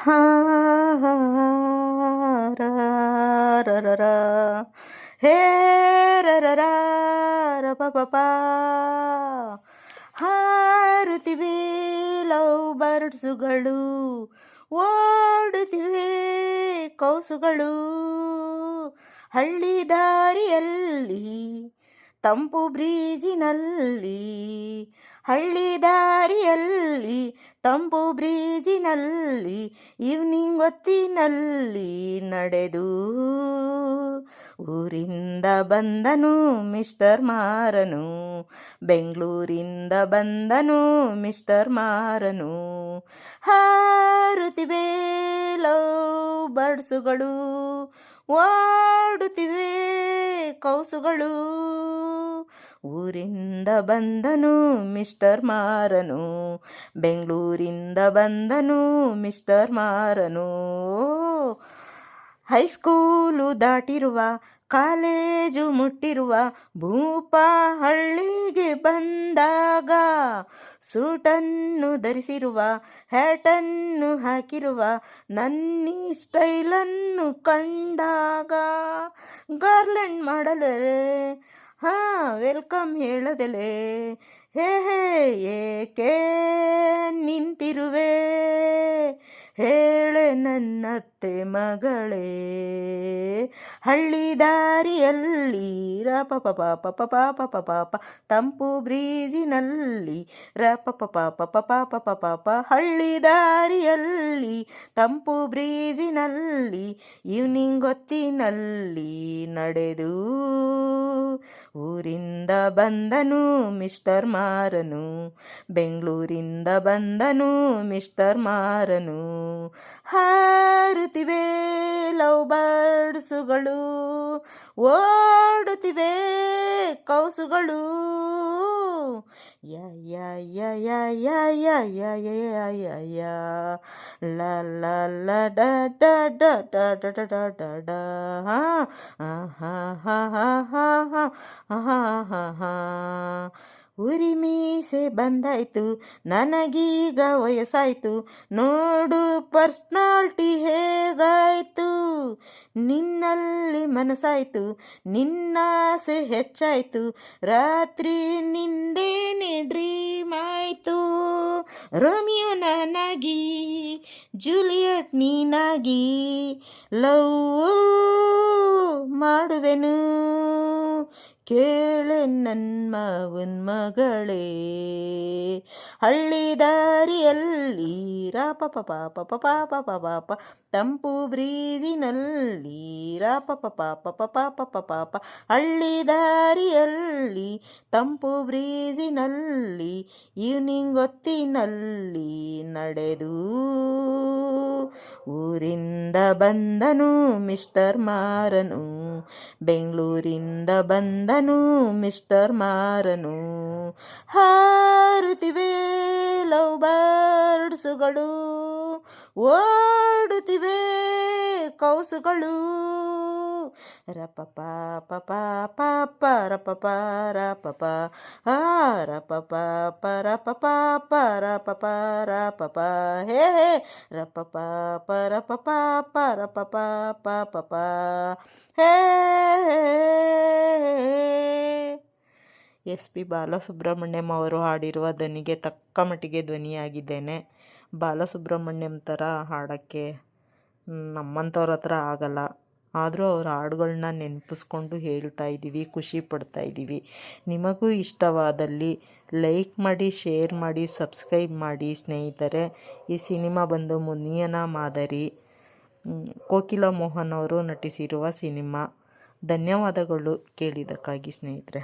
ಹಾ ರ ರ ರ ರ ಹೇ ರ ರ ರ ರ ಪ ಪ ಪ ಹಾರುತ್ತಿವೆ ಲವ್ ಬರ್ಡ್ಸುಗಳು, ಓಡುತ್ತಿವೆ ಕೌಸುಗಳು, ಹಳ್ಳಿ ದಾರಿಯಲ್ಲಿ ತಂಪು ಬ್ರೀಜಿನಲ್ಲಿ, ಹಳ್ಳಿ ದಾರಿಯಲ್ಲಿ ತಂಪು ಬ್ರೀಜಿನಲ್ಲಿ, ಈವ್ನಿಂಗ್ ಹೊತ್ತಿನಲ್ಲಿ ನಡೆದು ಊರಿಂದ ಬಂದನು ಮಿಸ್ಟರ್ ಮಾರನು, ಬೆಂಗಳೂರಿಂದ ಬಂದನು ಮಿಸ್ಟರ್ ಮಾರನು. ಹಾರುತ್ತಿವೆ ಲವ್ ಬರ್ಡ್ಸುಗಳು, ಓಡುತ್ತಿವೆ ಕೌಸುಗಳು, ಊರಿಂದ ಬಂದನು ಮಿಸ್ಟರ್ ಮಾರನು, ಬೆಂಗಳೂರಿಂದ ಬಂದನು ಮಿಸ್ಟರ್ ಮಾರನು. ಹೈಸ್ಕೂಲು ದಾಟಿರುವ, ಕಾಲೇಜು ಮುಟ್ಟಿರುವ ಭೂಪ ಹಳ್ಳಿಗೆ ಬಂದಾಗ, ಸೂಟನ್ನು ಧರಿಸಿರುವ, ಹ್ಯಾಟನ್ನು ಹಾಕಿರುವ ನನ್ನಿ ಸ್ಟೈಲನ್ನು ಕಂಡಾಗ, ಗಾರ್ಲೆಂಡ್ ಮಾಡಲೇ ವೆಲ್ಕಮ್ ಹೇಳದಲೆ, ಹೇ ಹೇ ಏಕೆ ನಿಂತಿರುವೆ, ಹೇಳೆ ನನ್ನತ್ತೆ ಮಗಳೇ. ಹಳ್ಳಿ ದಾರಿಯಲ್ಲಿ ರ ಪ ಪ ಪ ಪ ಪ ಪ ಪ ಪ ಪ ತಂಪು ಬ್ರೀಜಿನಲ್ಲಿ ರ ಪ ಪ ಪ ಪ ಪ ಪ ಪ ಪ ಪ ಹಳ್ಳಿ ದಾರಿಯಲ್ಲಿ ತಂಪು ಬ್ರೀಜಿನಲ್ಲಿ, ಈವ್ನಿಂಗ್ ಹೊತ್ತಿನಲ್ಲಿ ನಡೆದು ಊರಿಂದ ಬಂದನು ಮಿಸ್ಟರ್ ಮಾರನು, ಬೆಂಗಳೂರಿಂದ ಬಂದನು ಮಿಸ್ಟರ್ ಮಾರನು. ಹಾರುತ್ತಿವೆ ಲವ್ ಬರ್ಡ್ಸುಗಳು, ಓಡುತ್ತಿವೆ ಕೌಸುಗಳು, ಯ ಯ ಯ ಯ ಯ ಯ ಯ ಯ ಯ ಯ ಲ ಲ ಲ ಡ ಡ ಡ ಡ ಡ ಡ ಡ ಡ ಹಾ ಹಾ ಹಾ ಹಾ ಹಾ ಹಾ ಹಾ ಹಾ. ಉರಿ ಮೀಸೆ ಬಂದಾಯ್ತು, ನನಗೀಗ ವಯಸ್ಸಾಯ್ತು, ನೋಡು ಪರ್ಸ್ನಾಲ್ಟಿ ಹೇಗಾಯ್ತು, ನಿನ್ನಲ್ಲಿ ಮನಸ್ಸಾಯ್ತು, ನಿನ್ನಾಸೆ ಹೆಚ್ಚಾಯ್ತು, ರಾತ್ರಿ ನಿಂದೇನೆ ಡ್ರೀಮ್ ಆಯ್ತು, ರೋಮಿಯೋ ನಾನಾಗಿ ಜೂಲಿಯಟ್ ನೀನಾಗಿ ಲವ್ ಮಾಡುವೆನು, ಕೇಳೆ ನನ್ನ ಮಾವನ್ ಮಗಳೇ. ಹಳ್ಳಿ ದಾರಿಯಲ್ಲಿ ರ ಪ ಪ ಪ ಪ ಪ ಪ ಪ ಪ ಪ ತಂಪು ಬ್ರೀಜಿನಲ್ಲಿ ರ ಪ ಪ ಪ ಪ ಪ ಪ ಪ ಪ ಪ ಹಳ್ಳಿ ದಾರಿಯಲ್ಲಿ ತಂಪು ಬ್ರೀಜಿನಲ್ಲಿ, ಈವ್ನಿಂಗ್ ಹೊತ್ತಿನಲ್ಲಿ ನಡೆದು ಊರಿಂದ ಬಂದನು ಮಿಸ್ಟರ್ ಮಾರನು, ಬೆಂಗಳೂರಿಂದ ಬಂದನು ಮಿಸ್ಟರ್ ಮಾರನು. ಹಾರುತ್ತಿವೆ ಲವ್ ಬರ್ಡ್ಸುಗಳು, ಓಡುತ್ತಿವೆ ಕೌಸುಗಳು, ರ ಪ ಪ ಪ ಪ ಪ ಪ ರ ಪ ಪ ರ ಪ ಪ ಹ ರ ಪ ಪ ಪ ರ ಪ ಪ ಪ ರ ಪ ಪ ರ ಪ ಪ ಹೇ ಹೇ ರ ಪ ಪ ಪ ರ ಪ ಪ ಪ ರ ಪ ಪ ಪ ಪ ಪ ಹೇ. ಎಸ್ ಪಿ ಬಾಲಸುಬ್ರಹ್ಮಣ್ಯಂ ಅವರು ಹಾಡಿರುವ ಧ್ವನಿಗೆ ತಕ್ಕ ಮಟ್ಟಿಗೆ ಧ್ವನಿಯಾಗಿದ್ದೇನೆ. ಬಾಲಸುಬ್ರಹ್ಮಣ್ಯಂ ಥರ ಹಾಡೋಕ್ಕೆ ನಮ್ಮಂಥವ್ರ ಹತ್ರ ಆಗಲ್ಲ. ಆದರೂ ಅವ್ರ ಹಾಡುಗಳನ್ನ ನೆನಪಿಸ್ಕೊಂಡು ಹೇಳ್ತಾ ಇದ್ದೀವಿ, ಖುಷಿ ಪಡ್ತಾ ಇದ್ದೀವಿ. ನಿಮಗೂ ಇಷ್ಟವಾದಲ್ಲಿ ಲೈಕ್ ಮಾಡಿ, ಶೇರ್ ಮಾಡಿ, ಸಬ್ಸ್ಕ್ರೈಬ್ ಮಾಡಿ ಸ್ನೇಹಿತರೆ. ಈ ಸಿನಿಮಾ ಬಂದು ಮುನಿಯನ ಮಾದರಿ, ಕೋಕಿಲ ಮೋಹನ್ ಅವರು ನಟಿಸಿರುವ ಸಿನಿಮಾ. ಧನ್ಯವಾದಗಳು ಕೇಳಿದ್ದಕ್ಕಾಗಿ ಸ್ನೇಹಿತರೆ.